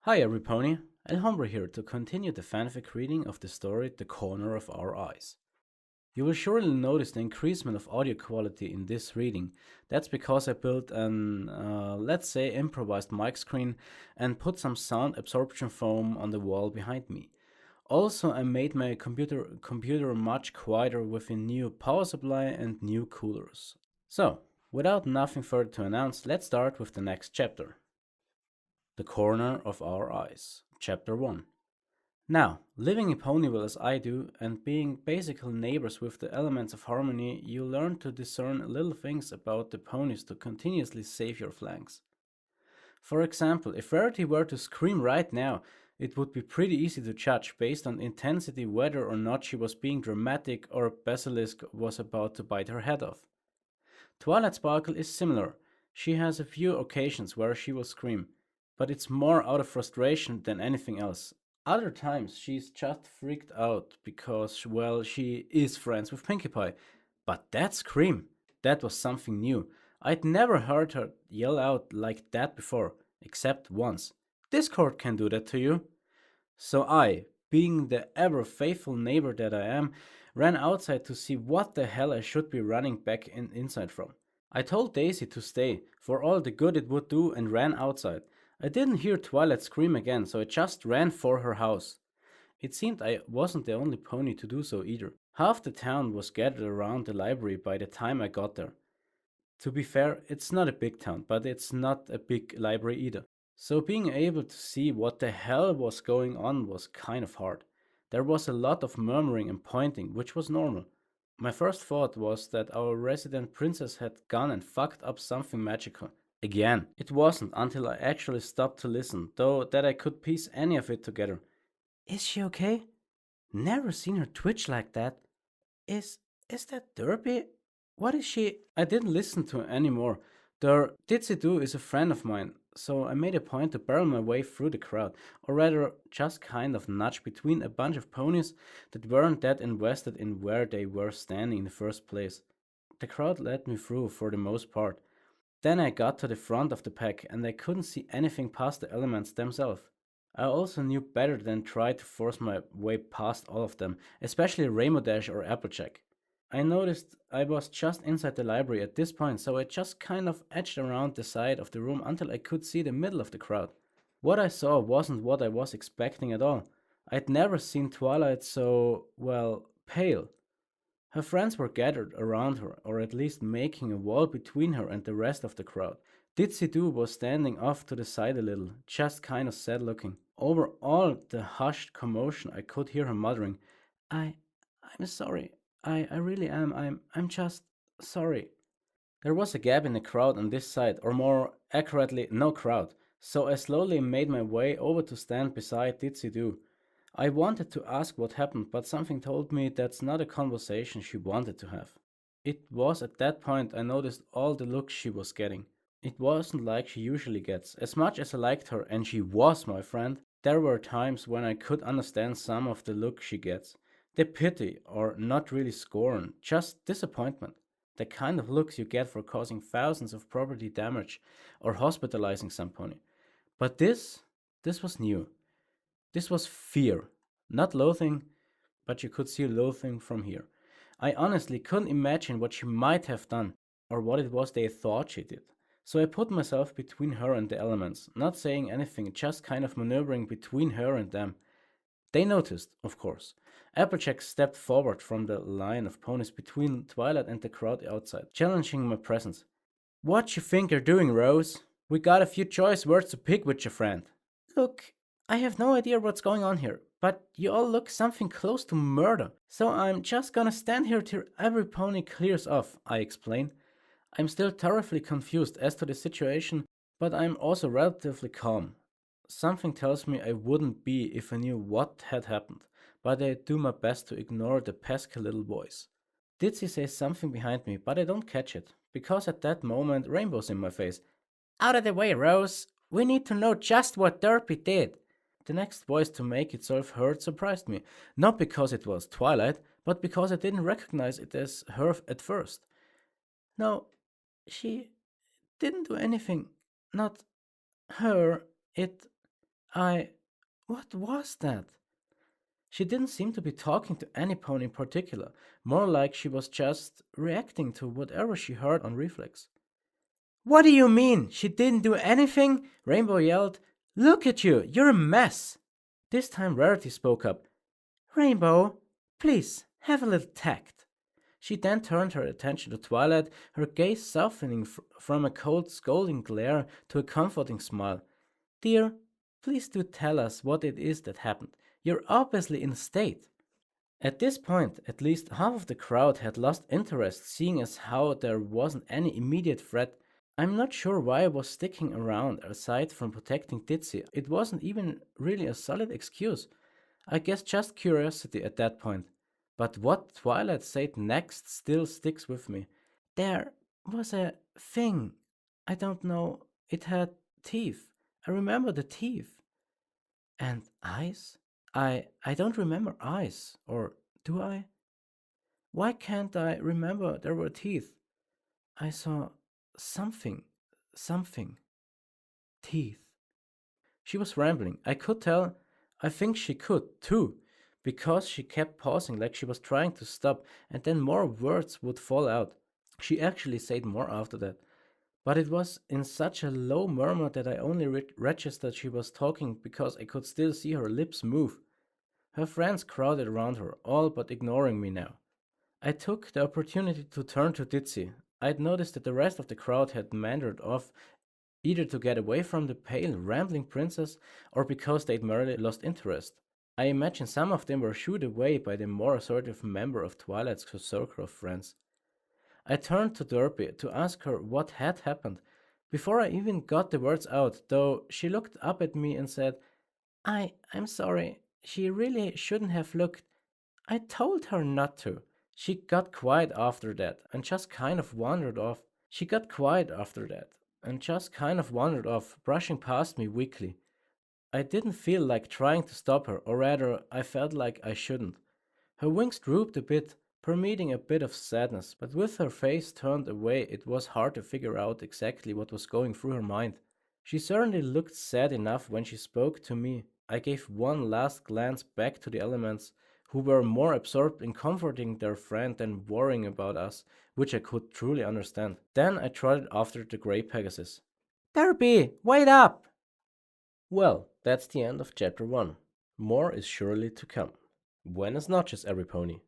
Hi everypony, Alhambra here to continue the fanfic reading of the story The Corner of Our Eyes. You will surely notice the increasement of audio quality in this reading. That's because I built an, let's say, improvised mic screen and put some sound absorption foam on the wall behind me. Also, I made my computer much quieter with a new power supply and new coolers. So, without nothing further to announce, let's start with the next chapter. The Corner of Our Eyes, Chapter 1. Now, living in Ponyville as I do, and being basically neighbors with the elements of harmony, you learn to discern little things about the ponies to continuously save your flanks. For example, if Rarity were to scream right now, it would be pretty easy to judge based on intensity whether or not she was being dramatic or Basilisk was about to bite her head off. Twilight Sparkle is similar. She has a few occasions where she will scream, but it's more out of frustration than anything else. Other times she's just freaked out because, well, she is friends with Pinkie Pie. But that scream, that was something new. I'd never heard her yell out like that before, except once. Discord can do that to you. So I, being the ever faithful neighbor that I am, ran outside to see what the hell I should be running back inside from. I told Daisy to stay, for all the good it would do, and ran outside. I didn't hear Twilight scream again, so I just ran for her house. It seemed I wasn't the only pony to do so either. Half the town was gathered around the library by the time I got there. To be fair, it's not a big town, but it's not a big library either. So being able to see what the hell was going on was kind of hard. There was a lot of murmuring and pointing, which was normal. My first thought was that our resident princess had gone and fucked up something magical. Again, it wasn't until I actually stopped to listen, though, that I could piece any of it together. Is she okay? Never seen her twitch like that. Is is that Derby? What is she? I didn't listen to any more. Der Didzy is a friend of mine, so I made a point to barrel my way through the crowd, or rather, just kind of nudge between a bunch of ponies that weren't that invested in where they were standing in the first place. The crowd let me through for the most part. Then I got to the front of the pack and I couldn't see anything past the elements themselves. I also knew better than try to force my way past all of them, especially Rainbow Dash or Applejack. I noticed I was just inside the library at this point, so I just kind of edged around the side of the room until I could see the middle of the crowd. What I saw wasn't what I was expecting at all. I'd never seen Twilight so, well, pale. Her friends were gathered around her, or at least making a wall between her and the rest of the crowd. Ditsy was standing off to the side a little, just kind of sad looking. Over all the hushed commotion, I could hear her muttering, I, I'm sorry. I really am. I'm just sorry. There was a gap in the crowd on this side, or more accurately, no crowd, so I slowly made my way over to stand beside Ditsy. I wanted to ask what happened, but something told me that's not a conversation she wanted to have. It was at that point I noticed all the looks she was getting. It wasn't like she usually gets. As much as I liked her, and she was my friend, there were times when I could understand some of the look she gets. The pity, or not really scorn, just disappointment. The kind of looks you get for causing thousands of property damage or hospitalizing some pony. But this was new. This was fear, not loathing, but you could see loathing from here. I honestly couldn't imagine what she might have done, or what it was they thought she did. So I put myself between her and the elements, not saying anything, just kind of maneuvering between her and them. They noticed, of course. Applejack stepped forward from the line of ponies between Twilight and the crowd outside, challenging my presence. What you think you're doing, Rose? We got a few choice words to pick with your friend. Look, I have no idea what's going on here, but you all look something close to murder, so I'm just gonna stand here till every pony clears off, I explain. I'm still thoroughly confused as to the situation, but I'm also relatively calm. Something tells me I wouldn't be if I knew what had happened, but I do my best to ignore the pesky little voice. Ditsy says something behind me, but I don't catch it, because at that moment Rainbow's in my face. Out of the way, Rose! We need to know just what Derpy did! The next voice to make itself heard surprised me, not because it was Twilight, but because I didn't recognize it as her at first. No, she didn't do anything. Not her. It. I. What was that? She didn't seem to be talking to any pony in particular, more like she was just reacting to whatever she heard on reflex. What do you mean? She didn't do anything? Rainbow yelled. Look at you, you're a mess. This time Rarity spoke up. Rainbow, please, have a little tact. She then turned her attention to Twilight, her gaze softening from a cold, scolding glare to a comforting smile. Dear, please do tell us what it is that happened. You're obviously in a state. At this point, at least half of the crowd had lost interest, seeing as how there wasn't any immediate threat. I'm not sure why I was sticking around aside from protecting Ditsy. It wasn't even really a solid excuse. I guess just curiosity at that point. But what Twilight said next still sticks with me. There was a thing. I don't know. It had teeth. I remember the teeth. And eyes? I don't remember eyes. Or do I? Why can't I remember there were teeth? I saw something. Something. Teeth. She was rambling. I could tell. I think she could, too, because she kept pausing like she was trying to stop, and then more words would fall out. She actually said more after that, but it was in such a low murmur that I only registered she was talking because I could still see her lips move. Her friends crowded around her, all but ignoring me now. I took the opportunity to turn to Ditsy. I'd noticed that the rest of the crowd had meandered off, either to get away from the pale, rambling princess or because they'd merely lost interest. I imagine some of them were shooed away by the more assertive member of Twilight's circle of friends. I turned to Derpy to ask her what had happened. Before I even got the words out, though, she looked up at me and said, I'm sorry. She really shouldn't have looked. I told her not to. She got quiet after that and just kind of wandered off. She got quiet after that and just kind of wandered off, brushing past me weakly. I didn't feel like trying to stop her, or rather, I felt like I shouldn't. Her wings drooped a bit, permitting a bit of sadness, but with her face turned away, it was hard to figure out exactly what was going through her mind. She certainly looked sad enough when she spoke to me. I gave one last glance back to the elements, who were more absorbed in comforting their friend than worrying about us, which I could truly understand. Then I trotted after the grey Pegasus. Derby, wait up! Well, that's the end of chapter 1. More is surely to come. Buenas noches, every pony.